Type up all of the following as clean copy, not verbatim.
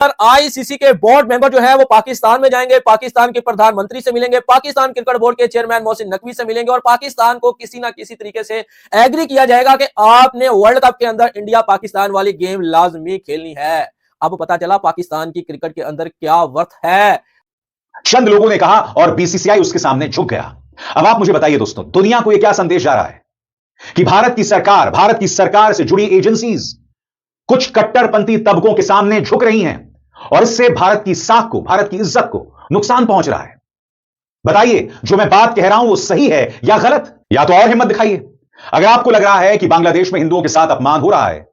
पर आईसीसी के board member जो है वो पाकिस्तान में जाएंगे, पाकिस्तान के प्रधानमंत्री से मिलेंगे, पाकिस्तान क्रिकेट बोर्ड के चेयरमैन मोहसिन नकवी से मिलेंगे और पाकिस्तान को किसी ना किसी तरीके से एग्री किया जाएगा कि आपने वर्ल्ड कप के अंदर इंडिया पाकिस्तान वाली गेम लाजमी खेलनी है। अब पता चला पाकिस्तान की क्रिकेट के अंदर क्या वर्थ है। चंद लोगों ने कहा और बीसीसीआई उसके सामने झुक गया। अब आप मुझे बताइए दोस्तों, दुनिया को यह क्या संदेश जा रहा है कि भारत की सरकार से जुड़ी एजेंसीज कुछ कट्टरपंथी तबकों के सामने झुक रही हैं और इससे भारत की साख को, भारत की इज्जत को नुकसान पहुंच रहा है। बताइए, जो मैं बात कह रहा हूं वो सही है या गलत, या तो और हिम्मत दिखाइए। अगर आपको लग रहा है कि बांग्लादेश में हिंदुओं के साथ अपमान हो रहा है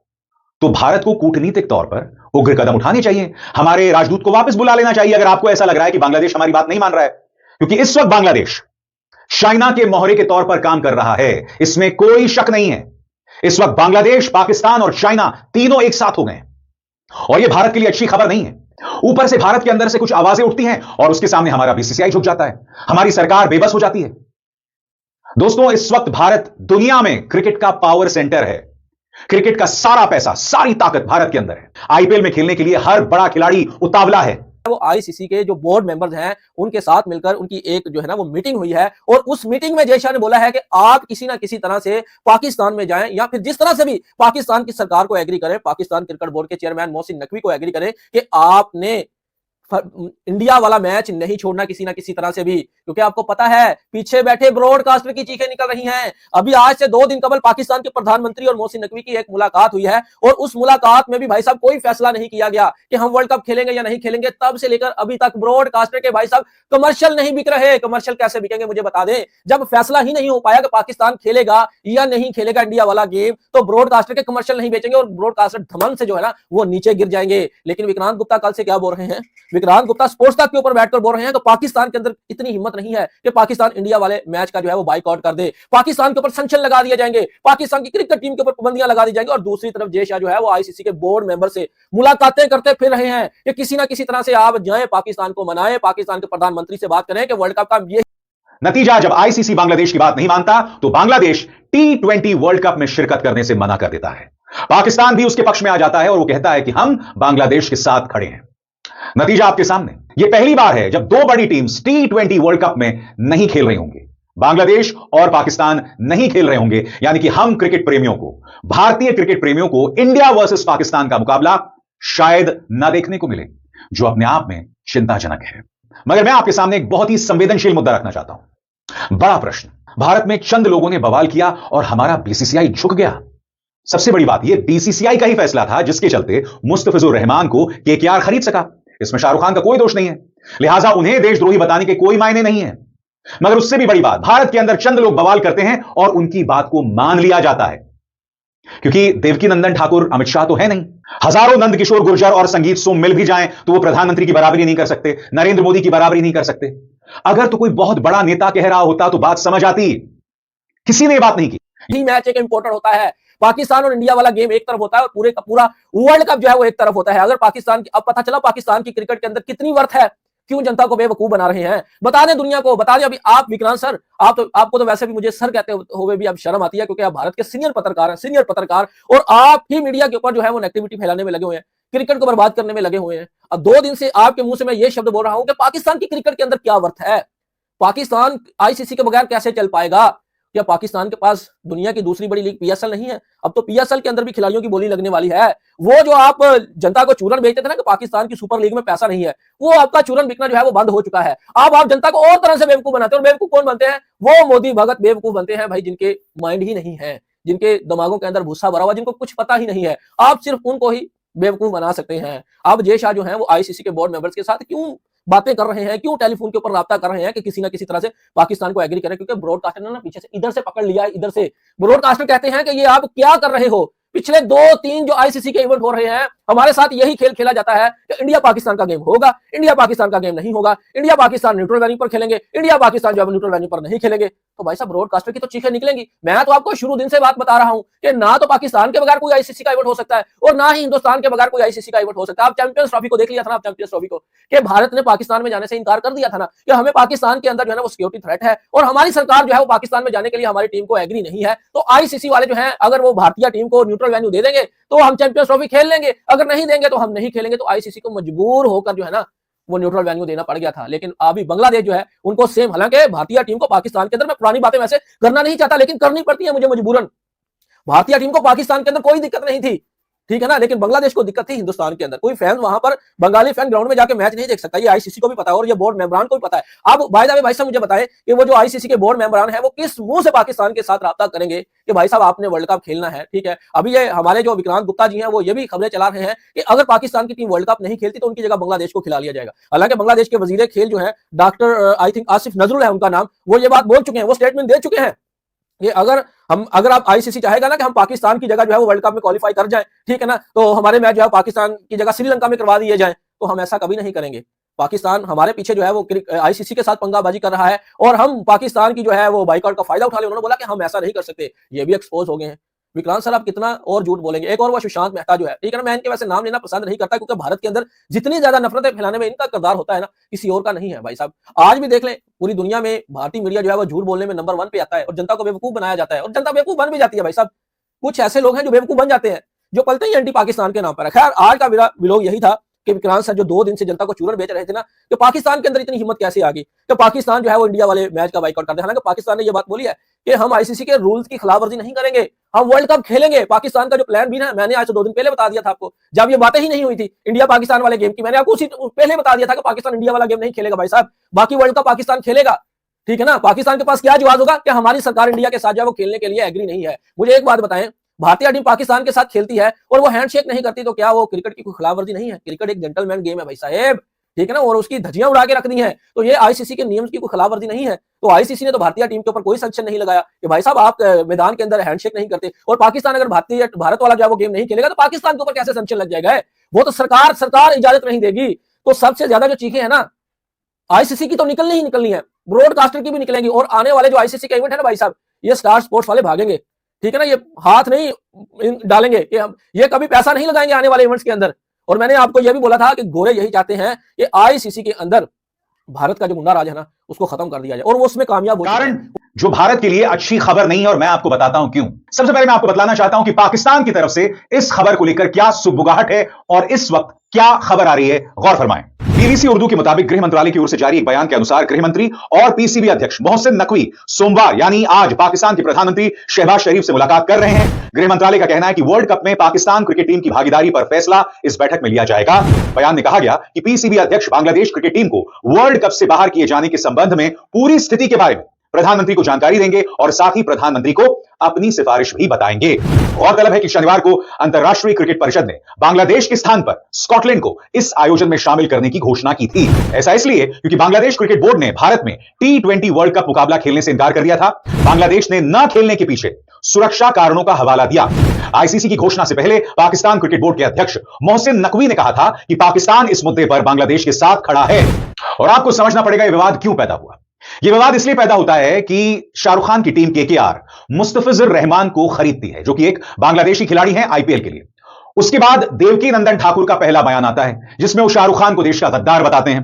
तो भारत को कूटनीतिक तौर पर उग्र कदम उठाने चाहिए, हमारे राजदूत को वापस बुला लेना चाहिए अगर आपको ऐसा लग रहा है कि बांग्लादेश हमारी बात नहीं मान रहा है। क्योंकि इस वक्त बांग्लादेश चाइना के मोहरे के तौर पर काम कर रहा है, इसमें कोई शक नहीं है। इस वक्त बांग्लादेश, पाकिस्तान और चाइना तीनों एक साथ हो गए और यह भारत के लिए अच्छी खबर नहीं है। ऊपर से भारत के अंदर से कुछ आवाजें उठती हैं और उसके सामने हमारा बीसीसीआई झुक जाता है, हमारी सरकार बेबस हो जाती है। दोस्तों, इस वक्त भारत दुनिया में क्रिकेट का पावर सेंटर है। क्रिकेट का सारा पैसा, सारी ताकत भारत के अंदर है। आईपीएल में खेलने के लिए हर बड़ा खिलाड़ी उतावला है। वो आईसीसी के जो बोर्ड मेंबर्स हैं उनके साथ मिलकर उनकी एक जो है ना वो मीटिंग हुई है और उस मीटिंग में जय शाह ने बोला है कि आप किसी ना किसी तरह से पाकिस्तान में जाएं या फिर जिस तरह से भी पाकिस्तान की सरकार को एग्री करें, पाकिस्तान क्रिकेट बोर्ड के चेयरमैन मोहसिन नकवी को एग्री करें कि आपने इंडिया वाला मैच नहीं छोड़ना किसी ना किसी तरह से भी। क्योंकि आपको पता है पीछे बैठे ब्रॉडकास्टर की चीखें निकल रही हैं। अभी आज से 2 दिन कबल पाकिस्तान के प्रधानमंत्री और मोहसिन नकवी की एक मुलाकात हुई है और उस मुलाकात में भी भाई साहब कोई फैसला नहीं किया गया कि हम वर्ल्ड कप खेलेंगे या नहीं खेलेंगे। तब से लेकर अभी तक ब्रॉडकास्टर के भाई साहब कमर्शियल नहीं बिक रहे। कमर्शियल कैसे बिकेंगे मुझे बता दें। जब फैसला ही नहीं हो पाया कि पाकिस्तान खेलेगा या नहीं खेलेगा इंडिया वाला गेम, तो ब्रॉडकास्टर के कमर्शियल नहीं बेचेंगे और ब्रॉडकास्टर धमन से जो है ना वो नीचे गिर जाएंगे। लेकिन विक्रांत गुप्ता कल से क्या बोल रहे हैं? विक्रांत गुप्ता स्पोर्ट्स तक के ऊपर बैठकर बोल रहे हैं कि पाकिस्तान के अंदर इतनी हिम्मत नहीं है कि पाकिस्तान इंडिया वाले मैच का जो है वो बाइकआउट कर दे। पाकिस्तान के ऊपर सैंक्शन लगा दिए जाएंगे, पाकिस्तान की क्रिकेट टीम के ऊपर पाबंदियां लगा दी जाएंगी। और दूसरी तरफ जय शाह जो है वो आईसीसी के बोर्ड मेंबर से मुलाकातें करते फिर रहे हैं कि किसी ना किसी तरह से आप जाएं, पाकिस्तान को मनाएं, पाकिस्तान के प्रधानमंत्री से बात करें कि वर्ल्ड कप का ये नतीजा, जब आईसीसी बांग्लादेश की बात नहीं मानता तो बांग्लादेश T20 वर्ल्ड कप में शिरकत करने से मना कर देता है। पाकिस्तान भी उसके पक्ष में आ जाता है और वो कहता है कि हम बांग्लादेश के साथ खड़े हैं। नतीजा आपके सामने। यह पहली बार है जब 2 बड़ी टीम्स T20 वर्ल्ड कप में नहीं खेल रही होंगी। बांग्लादेश और पाकिस्तान नहीं खेल रहे होंगे, यानी कि हम क्रिकेट प्रेमियों को, भारतीय क्रिकेट प्रेमियों को इंडिया वर्सेस पाकिस्तान का मुकाबला शायद न देखने को मिले, जो अपने आप में चिंताजनक है। मगर मैं आपके सामने एक बहुत ही संवेदनशील मुद्दा रखना चाहता हूं। बड़ा प्रश्न, भारत में चंद लोगों ने बवाल किया और हमारा बीसीसीआई झुक गया। सबसे बड़ी बात, यह बीसीसीआई का ही फैसला था जिसके चलते मुस्तफिजुर रहमान को केकेआर खरीद सका। इसमें शाहरुख खान का कोई दोष नहीं है, लिहाजा उन्हें देशद्रोही बताने के कोई मायने नहीं है। मगर उससे भी बड़ी बात, भारत के अंदर चंद लोग बवाल करते हैं और उनकी बात को मान लिया जाता है। क्योंकि देवकी नंदन ठाकुर अमित शाह तो है नहीं। हजारों नंद किशोर गुर्जर और संगीत सोम मिल भी जाएं तो वो प्रधानमंत्री की बराबरी नहीं कर सकते, नरेंद्र मोदी की बराबरी नहीं कर सकते। अगर तो कोई बहुत बड़ा नेता कह रहा होता तो बात समझ आती, किसी ने बात नहीं की। मैच एक इंपॉर्टेंट होता है। पाकिस्तान और इंडिया वाला गेम एक तरफ होता है और पूरे का पूरा वर्ल्ड कप जो है वो एक तरफ होता है। अगर पाकिस्तान की, अब पता चला पाकिस्तान की क्रिकेट के अंदर कितनी वर्थ है, क्यों जनता को बेवकूफ बना रहे हैं। बता दें दुनिया को, बता दें। अभी आप विक्रांत सर, आपको तो वैसे भी मुझे सर कहते हुए भी अब शर्म आती है, क्योंकि आप भारत के सीनियर पत्रकार हैं, सीनियर पत्रकार, और आप ही मीडिया के ऊपर जो है वो नेगेटिविटी फैलाने में लगे हुए हैं, क्रिकेट को बर्बाद करने में लगे हुए हैं। अब 2 दिन से आपके मुंह से मैं ये शब्द बोल रहा हूं कि पाकिस्तान की क्रिकेट के अंदर क्या वर्थ है, पाकिस्तान आईसीसी के बगैर कैसे चल पाएगा। क्या पाकिस्तान के पास दुनिया की दूसरी बड़ी लीग पीएसएल नहीं है? अब तो पीएसएल के अंदर भी खिलाड़ियों की बोली लगने वाली है। वो जो आप जनता को चूरन बेचते थे ना कि पाकिस्तान की सुपर लीग में पैसा नहीं है, वो आपका चूरन बिकना जो है वो बंद हो चुका है। अब आप जनता को और तरह से बेवकूफ बनाते हैं। और बेवकूफ कौन बनते हैं? वो मोदी भगत बेवकूफ बनते हैं भाई, जिनके माइंड ही नहीं है, जिनके दिमागों के अंदर भूसा भरा हुआ, जिनको कुछ पता ही नहीं है। आप सिर्फ उनको ही बेवकूफ बना सकते हैं। अब जय शाह जो है वो आईसीसी के बोर्ड मेंबर्स के साथ क्यों बातें कर रहे हैं, क्यों टेलीफोन के ऊपर राब्ता कर रहे हैं कि किसी ना किसी तरह से पाकिस्तान को एग्री करें? क्योंकि ब्रॉडकास्टर ने ना पीछे से इधर से पकड़ लिया है, इधर से ब्रॉडकास्टर कहते हैं कि ये आप क्या कर रहे हो। पिछले 2-3 जो आईसीसी के इवेंट हो रहे हैं, हमारे साथ यही खेल खेला जाता है कि इंडिया पाकिस्तान का गेम होगा, इंडिया पाकिस्तान का गेम नहीं होगा, इंडिया पाकिस्तान न्यूट्रल वेन्यू पर खेलेंगे, इंडिया पाकिस्तान जो है न्यूट्रल वेन्यू पर नहीं खेलेंगे। तो भाई साहब ब्रॉडकास्टर की तो चीखें निकलेंगी। मैं तो आपको शुरू दिन से बात बता रहा हूं कि ना तो पाकिस्तान के बगैर कोई आईसीसी का इवेंट हो सकता है और ना ही हिंदुस्तान के बगैर कोई आईसीसी का इवेंट हो सकता है। आप चैंपियंस ट्रॉफी को देख लिया था ना, आप चैंपियंस ट्रॉफी को, कि भारत ने पाकिस्तान में जाने से इनकार कर दिया था ना, कि हमें पाकिस्तान के अंदर जो है ना वो सिक्योरिटी थ्रेट है और हमारी सरकार जो है वो पाकिस्तान में जाने के लिए हमारी टीम को एग्री नहीं है। तो आईसीसी वाले जो है अगर वो भारतीय टीम को न्यूट्रल वेन्यू दे देंगे तो हम चैंपियंस ट्रॉफी खेल लेंगे, अगर नहीं देंगे तो हम नहीं खेलेंगे। तो आईसीसी को मजबूर होकर जो है ना वो न्यूट्रल वेन्यू देना पड़ गया था। लेकिन अभी बांग्लादेश जो है उनको सेम, हालांकि भारतीय टीम को पाकिस्तान के अंदर, मैं पुरानी बातें वैसे करना नहीं चाहता लेकिन करनी पड़ती है मुझे मजबूरन। भारतीय टीम को पाकिस्तान के अंदर कोई दिक्कत नहीं थी, ठीक है ना, लेकिन बांग्लादेश को दिक्कत थी हिंदुस्तान के अंदर। कोई फैन वहां पर बंगाली फैन ग्राउंड में जाके मैच नहीं देख सकता, ये आईसीसी को भी पता है और ये बोर्ड मेंबरान को भी पता है। अब भाई साहब मुझे बताएं कि वो जो आईसीसी के बोर्ड मेंबरान है वो किस मुंह से पाकिस्तान के साथ राब्ता करेंगे कि भाई साहब आपने वर्ल्ड कप खेलना है, ठीक है। अभी ये हमारे जो विक्रांत गुप्ता जी हैं वो ये भी खबरें चला रहे हैं कि अगर पाकिस्तान की टीम वर्ल्ड कप नहीं खेलती तो उनकी जगह बांग्लादेश को खिला लिया जाएगा। हालांकि बांग्लादेश के वजीर खेल जो है doctor I think Asif Nazrul है उनका नाम, वो ये बात बोल चुके हैं, वो स्टेटमेंट दे चुके हैं कि अगर आप आईसीसी चाहेगा ना कि हम पाकिस्तान की जगह जो है वो वर्ल्ड कप में क्वालिफाई कर जाएं, ठीक है ना, तो हमारे मैच जो है पाकिस्तान की जगह श्रीलंका में करवा दिए जाएं, तो हम ऐसा कभी नहीं करेंगे। पाकिस्तान हमारे पीछे जो है वो आईसीसी के साथ पंगाबाजी कर रहा है और हम पाकिस्तान की जो है वो बाइकआउट का फायदा उठा ले। उन्होंने बोला कि हम ऐसा नहीं कर सकते, ये भी एक्सपोज हो गए हैं। विक्रांत सर आप कितना और झूठ बोलेंगे। एक और वो सुशांत मेहता जो है, ठीक है ना, मैं इनके वैसे नाम लेना पसंद नहीं करता क्योंकि भारत के अंदर जितनी ज्यादा नफरतें फैलाने में इनका किरदार होता है ना, किसी और का नहीं है भाई साहब। आज भी देख लें पूरी दुनिया में भारतीय मीडिया जो है वो झूठ बोलने में नंबर 1 पे आता है और जनता को बेवकूफ बनाया जाता है और जनता बेवकूफ बन भी जाती है भाई साहब। कुछ ऐसे लोग हैं जो बेवकूफ बन जाते हैं, जो पलते ही एंटी पाकिस्तान के नाम पर है। खैर आज का मेरा विलोग यही था कि विक्रांत सर जो 2 दिन से जनता को चूरन बेच रहे थे ना, कि पाकिस्तान के अंदर इतनी हिम्मत कैसे आ गई कि पाकिस्तान जो है वो इंडिया वाले मैच का बाइकआउट करते हैं। हालांकि पाकिस्तान ने ये बात बोली है कि हम आईसीसी के रूल्स की खिलाफवर्जी नहीं करेंगे, हम वर्ल्ड कप खेलेंगे। पाकिस्तान का जो प्लान भी ना, मैंने आज से 2 दिन पहले बता दिया था आपको, जब ये बातें ही नहीं हुई थी इंडिया पाकिस्तान वाले गेम की, मैंने आपको पहले बता दिया था कि पाकिस्तान इंडिया वाला गेम नहीं खेलेगा भाई साहब, बाकी वर्ल्ड कप पाकिस्तान खेलेगा, ठीक है ना। पाकिस्तान के पास क्या जवाब होगा कि हमारी सरकार इंडिया के साथ जो है वो खेलने के लिए एग्री नहीं है। मुझे एक बात बताएं, भारतीय टीम पाकिस्तान के साथ खेलती है और वो हैंडशेक नहीं करती तो क्या वो क्रिकेट की कोई खिलाफवर्जी नहीं है? क्रिकेट एक जेंटलमैन गेम है भाई साहब, ठीक है ना, और उसकी धज्जियां उड़ा के रख दी हैं, तो ये आईसीसी के नियम की कोई खिलाफवर्जी नहीं है। तो आईसीसी ने तो भारतीय टीम के ऊपर कोई सैंक्शन नहीं लगाया कि भाई साहब आप मैदान के अंदर हैंडशेक नहीं करते, और पाकिस्तान अगर भारत वाला जो है वो गेम नहीं खेलेगा तो पाकिस्तान के ऊपर कैसे सैंक्शन लग जाएगा? वो तो सरकार इजाजत नहीं देगी। तो सबसे ज्यादा जो चीखें है ना आईसीसी की तो निकलनी ही निकलनी है, ब्रॉडकास्टर की भी निकलेंगी, और आने वाले जो आईसीसी का इवेंट है ना भाई साहब, ये स्टार स्पोर्ट्स वाले भागेंगे, ठीक है ना, ये हाथ नहीं डालेंगे कि हम ये कभी पैसा नहीं लगाएंगे आने वाले इवेंट्स के अंदर। और मैंने आपको यह भी बोला था कि गोरे यही चाहते हैं कि आईसीसी के अंदर भारत का जो गुंडा राज है ना उसको खत्म कर दिया जाए, और वो उसमें कामयाब हो चुके हैं। कारण जो भारत के लिए अच्छी खबर नहीं है, और मैं आपको बताता हूं क्यों। सबसे पहले मैं आपको बतलाना चाहता हूं कि पाकिस्तान की तरफ से इस खबर को लेकर क्या सुगबुगाहट है और इस वक्त क्या खबर आ रही है, गौर फरमाएं। बीबीसी उर्दू के मुताबिक गृह मंत्रालय की ओर से जारी एक बयान के अनुसार गृह मंत्री और पीसीबी अध्यक्ष मोहसिन नकवी सोमवार यानी आज पाकिस्तान के प्रधानमंत्री शहबाज शरीफ से मुलाकात कर रहे हैं। गृह मंत्रालय का कहना है कि वर्ल्ड कप में पाकिस्तान क्रिकेट टीम की भागीदारी पर फैसला इस बैठक में लिया जाएगा। बयान में कहा गया कि पीसीबी अध्यक्ष बांग्लादेश क्रिकेट टीम को वर्ल्ड कप से बाहर किए जाने के संबंध में पूरी स्थिति के बारे में प्रधानमंत्री को जानकारी देंगे और साथ ही प्रधानमंत्री को अपनी सिफारिश भी बताएंगे। गौरतलब है कि शनिवार को अंतर्राष्ट्रीय क्रिकेट परिषद ने बांग्लादेश के स्थान पर स्कॉटलैंड को इस आयोजन में शामिल करने की घोषणा की थी। ऐसा इसलिए क्योंकि बांग्लादेश क्रिकेट बोर्ड ने भारत में T20 वर्ल्ड कप मुकाबला खेलने से इनकार कर दिया था। बांग्लादेश ने न खेलने के पीछे सुरक्षा कारणों का हवाला दिया। आईसीसी की घोषणा से पहले पाकिस्तान क्रिकेट बोर्ड के अध्यक्ष मोहसिन नकवी ने कहा था कि पाकिस्तान इस मुद्दे पर बांग्लादेश के साथ खड़ा है। और आपको समझना पड़ेगा यह विवाद क्यों पैदा हुआ। यह विवाद इसलिए पैदा होता है कि शाहरुख खान की टीम केकेआर मुस्तफिजुर रहमान को खरीदती है, जो कि एक बांग्लादेशी खिलाड़ी हैं आईपीएल के लिए। उसके बाद देवकी नंदन ठाकुर का पहला बयान आता है जिसमें वो शाहरुख खान को देश का गद्दार बताते हैं।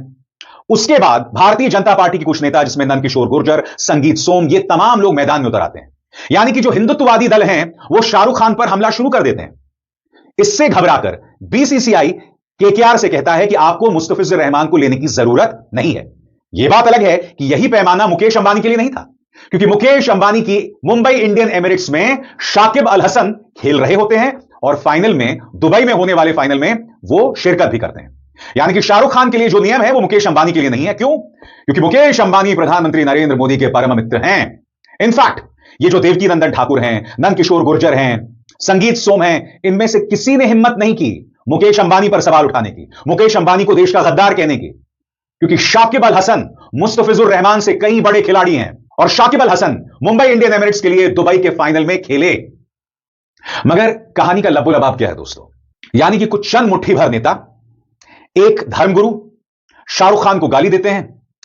उसके बाद भारतीय जनता पार्टी के कुछ नेता जिसमें नंदकिशोर गुर्जर, संगीत सोम, ये तमाम लोग मैदान में उतर आते हैं। यानी कि जो हिंदुत्ववादी दल हैं वो शाहरुख खान पर हमला शुरू कर देते हैं। इससे घबराकर बीसीसीआई केकेआर से कहता है कि आपको मुस्तफिजुर रहमान को लेने की जरूरत नहीं है। यह बात अलग है कि यही पैमाना मुकेश अंबानी के लिए नहीं था, क्योंकि मुकेश अंबानी की मुंबई इंडियन एमिरेट्स में शाकिब अल हसन खेल रहे होते हैं और फाइनल में, दुबई में होने वाले फाइनल में वो शिरकत भी करते हैं। यानी कि शाहरुख खान के लिए जो नियम है वो मुकेश अंबानी के लिए नहीं है। क्यों? क्योंकि मुकेश अंबानी प्रधानमंत्री नरेंद्र मोदी के परम मित्र हैं। इनफैक्ट ये जो देवकी नंदन ठाकुर हैं, नंदकिशोर गुर्जर हैं, संगीत सोम हैं, इनमें से किसी ने हिम्मत नहीं की मुकेश अंबानी पर सवाल उठाने की, मुकेश अंबानी को देश का गद्दार कहने की, क्योंकि शाकिब अल हसन मुस्तफिजुर रहमान से कई बड़े खिलाड़ी हैं और शाकिब अल हसन मुंबई इंडियन एमिरेट्स के लिए दुबई के फाइनल में खेले। मगर कहानी का लबोलबाब क्या है दोस्तों? यानी कि कुछ चंद मुट्ठी भर नेता एक धर्मगुरु शाहरुख खान को गाली देते हैं,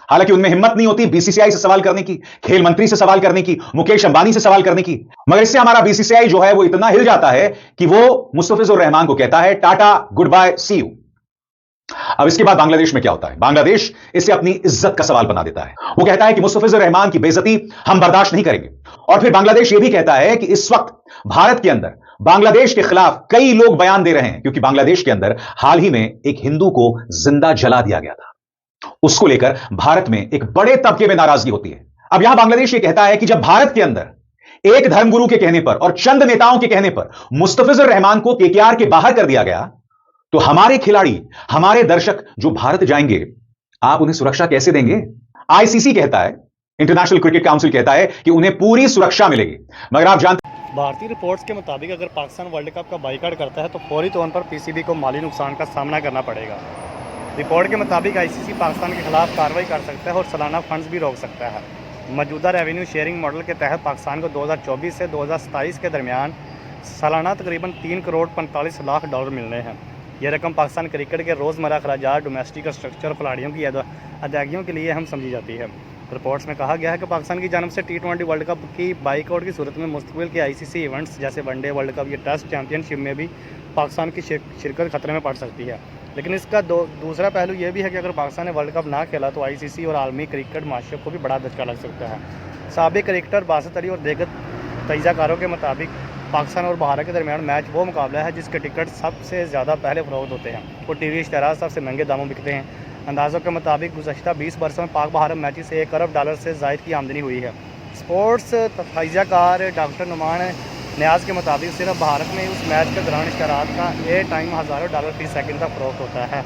हालांकि उनमें हिम्मत नहीं होती बीसीसीआई से सवाल करने की, खेल मंत्री से सवाल करने की, मुकेश अंबानी से सवाल करने की। मगर इससे हमारा बीसीसीआई जो है वो इतना हिल जाता है कि वो मुस्तफिजुर रहमान को कहता है tata, goodbye, see you. अब इसके बाद बांग्लादेश में क्या होता है? बांग्लादेश इसे अपनी इज्जत का सवाल बना देता है। वो कहता है कि मुस्तफिजुर रहमान की बेइज्जती हम बर्दाश्त नहीं करेंगे। और फिर बांग्लादेश यह भी कहता है कि इस वक्त भारत के अंदर बांग्लादेश के खिलाफ कई लोग बयान दे रहे हैं, क्योंकि बांग्लादेश के अंदर हाल ही में एक हिंदू को जिंदा जला दिया गया था। उसको लेकर भारत में एक बड़े तबके में नाराजगी होती है। अब यहां बांग्लादेश यह कहता है कि जब भारत के अंदर एक धर्मगुरु के कहने पर और चंद नेताओं के कहने पर मुस्तफिजुर रहमान को केकेआर के बाहर कर दिया गया, तो हमारे खिलाड़ी, हमारे दर्शक जो भारत जाएंगे, आप उन्हें सुरक्षा कैसे देंगे? आईसीसी कहता है, इंटरनेशनल क्रिकेट काउंसिल कहता है कि उन्हें पूरी सुरक्षा मिलेगी। मगर आप जानते भारतीय रिपोर्ट्स के मुताबिक अगर पाकिस्तान वर्ल्ड कप का बाइकआउट करता है तो फौरी तौर पर पीसीबी को माली नुकसान का सामना करना पड़ेगा। रिपोर्ट के मुताबिक आईसीसी पाकिस्तान के खिलाफ कार्रवाई कर सकता है और सालाना फंड्स भी रोक सकता है। मौजूदा रेवेन्यू शेयरिंग मॉडल के तहत पाकिस्तान को 2024 से 2027 के दरमियान सालाना तकरीबन 3 करोड़ 45 लाख डॉलर मिलने हैं। यह रकम पाकिस्तान क्रिकेट के रोज़मर्रा अखराजात, डोमेस्टिक और स्ट्रक्चर खिलाड़ियों की अदायगियों के लिए अहम समझी जाती है। रिपोर्ट्स में कहा गया है कि पाकिस्तान की जानब से T20 वर्ल्ड कप की बाइकआउट की सूरत में मुस्तकबिल के आईसीसी इवेंट्स जैसे वनडे वर्ल्ड कप या टेस्ट चैंपियनशिप में भी पाकिस्तान की शिरकत खतरे में पड़ सकती है। लेकिन इसका दूसरा पहलू यह भी है कि अगर पाकिस्तान ने वर्ल्ड कप ना खेला तो आईसीसी और आलमी क्रिकेट माशरे को भी बड़ा धक्का लग सकता है। साबिक क्रिकेटर बासित अली और दीगर तजज़ियाकारों के मुताबिक पाकिस्तान और भारत के दरमियान मैच वो मुकाबला है जिसके टिकट सबसे ज़्यादा पहले फरोख्त होते हैं और टीवी इश्तहार सबसे महंगे दामों में बिकते हैं। अंदाज़ों के मुताबिक गुज़श्ता 20 बरसों में पाक भारत मैचेस से $1 अरब से ज़ायद की आमदनी हुई है। स्पोर्ट्स तजज़ियाकार डॉक्टर नुमान न्याज के मुताबिक सिर्फ भारत में उस मैच के दौरान इश्तहारात का एयर टाइम हज़ारों डॉलर फी सेकंड तक फरोख्त होता है।